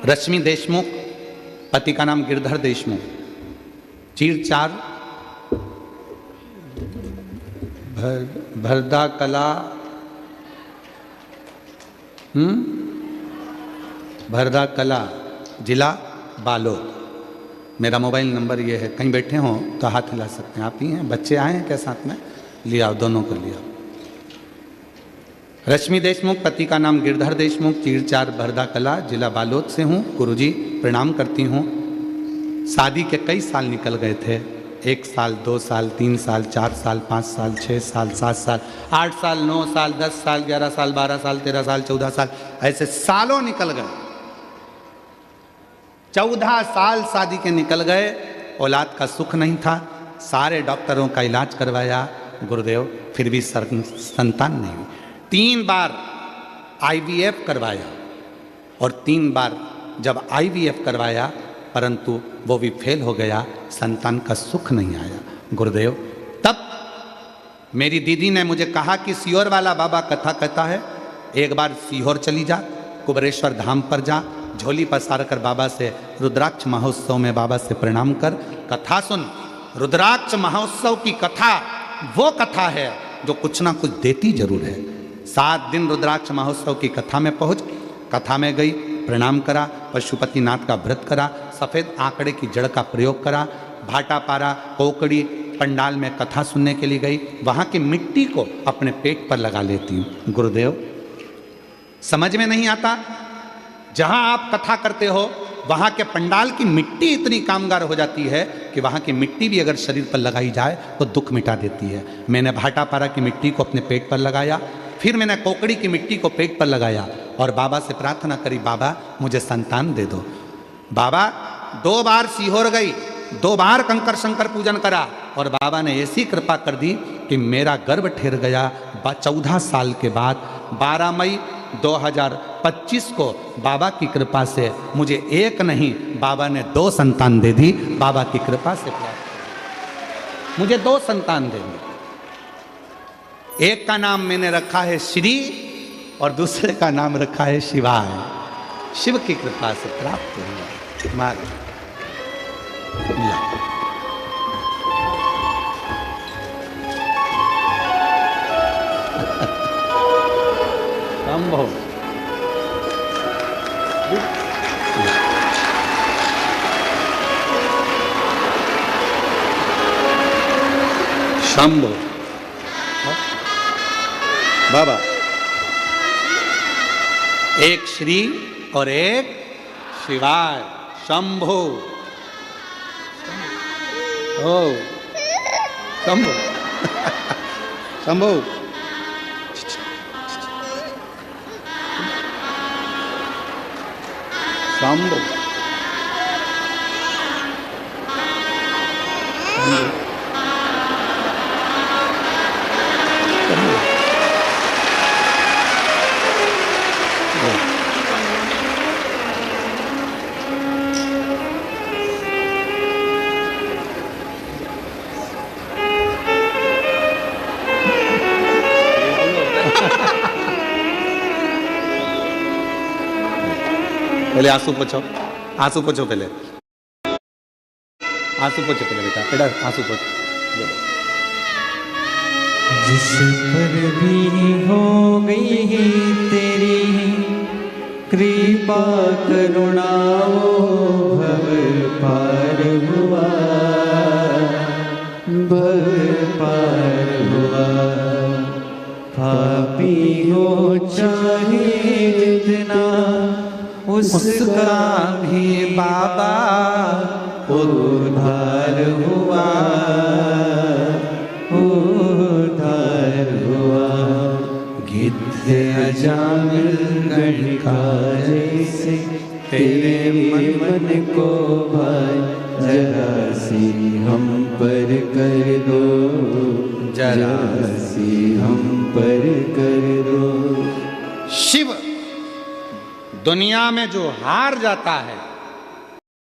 रश्मि देशमुख, पति का नाम गिरधर देशमुख, चीर 4, भरदा कला, भरदा कला, जिला बालोद। मेरा मोबाइल नंबर ये है, कहीं बैठे हों तो हाथ हिला सकते हैं। आप ही हैं? बच्चे आए हैं क्या साथ में? लिया, दोनों को लिया। रश्मि देशमुख, पति का नाम गिरधर देशमुख, चीर 4, भरदा कला, जिला बालोद से हूँ। गुरुजी प्रणाम करती हूँ। शादी के कई साल निकल गए थे, 1 साल, 2 साल, 3 साल, 4 साल, 5 साल, 6 साल, 7 साल, 8 साल, 9 साल, 10 साल, 11 साल, 12 साल, 13 साल, 14 साल, ऐसे सालों निकल गए। 14 साल शादी के निकल गए, औलाद का सुख नहीं था। सारे डॉक्टरों का इलाज करवाया गुरुदेव, फिर भी संतान नहीं हुई। 3 बार IVF करवाया और 3 बार जब IVF करवाया परंतु वो भी फेल हो गया, संतान का सुख नहीं आया गुरुदेव। तब मेरी दीदी ने मुझे कहा कि सीहोर वाला बाबा कथा कहता है, एक बार सीहोर चली जा, कुबरेश्वर धाम पर जा, झोली पसार कर बाबा से रुद्राक्ष महोत्सव में बाबा से प्रणाम कर, कथा सुन। रुद्राक्ष महोत्सव की कथा वो कथा है जो कुछ ना कुछ देती जरूर है। 7 दिन रुद्राक्ष महोत्सव की कथा में पहुंच, कथा में गई, प्रणाम करा, पशुपतिनाथ का व्रत करा, सफ़ेद आंकड़े की जड़ का प्रयोग करा, भाटा पारा, कोकड़ी, पंडाल में कथा सुनने के लिए गई। वहाँ की मिट्टी को अपने पेट पर लगा लेती हूँ गुरुदेव। समझ में नहीं आता, जहाँ आप कथा करते हो वहाँ के पंडाल की मिट्टी इतनी कामगार हो जाती है कि वहाँ की मिट्टी भी अगर शरीर पर लगाई जाए तो दुख मिटा देती है। मैंने भाटा पारा की मिट्टी को अपने पेट पर लगाया, फिर मैंने कोकड़ी की मिट्टी को पेट पर लगाया और बाबा से प्रार्थना करी, बाबा मुझे संतान दे दो। बाबा 2 बार सीहोर गई, 2 बार कंकर शंकर पूजन करा और बाबा ने ऐसी कृपा कर दी कि मेरा गर्भ ठहर गया। 14 साल के बाद 12 मई 2025 को बाबा की कृपा से मुझे 1 नहीं, बाबा ने 2 संतान दे दी। बाबा की कृपा से मुझे 2 संतान दे दी। एक का नाम मैंने रखा है श्री और दूसरे का नाम रखा है शिवाय। शिव की कृपा से प्राप्त हुआ। मार संभव शंभो बाबा, एक श्री और एक शिवाय। शंभो ओ शंभो शंभो शंभो पहले आंसू पोछो, आंसू पोछो, पहले आंसू पोछो, पहले बेटा, बेटा आंसू पोछो। जिस पर भी हो गई है तेरी कृपा करुणा, वो भव पार हुआ, भव पार हुआ। पापी हो चाहे जितना उसका भी बाबा उद्धार हुआ, उद्धार हुआ। गिद्ध अजामिल गण का जैसे तेरे मन को भाई, जरा सी हम पर कर दो, जरा सी हम पर कर दो। शिव दुनिया में जो हार जाता है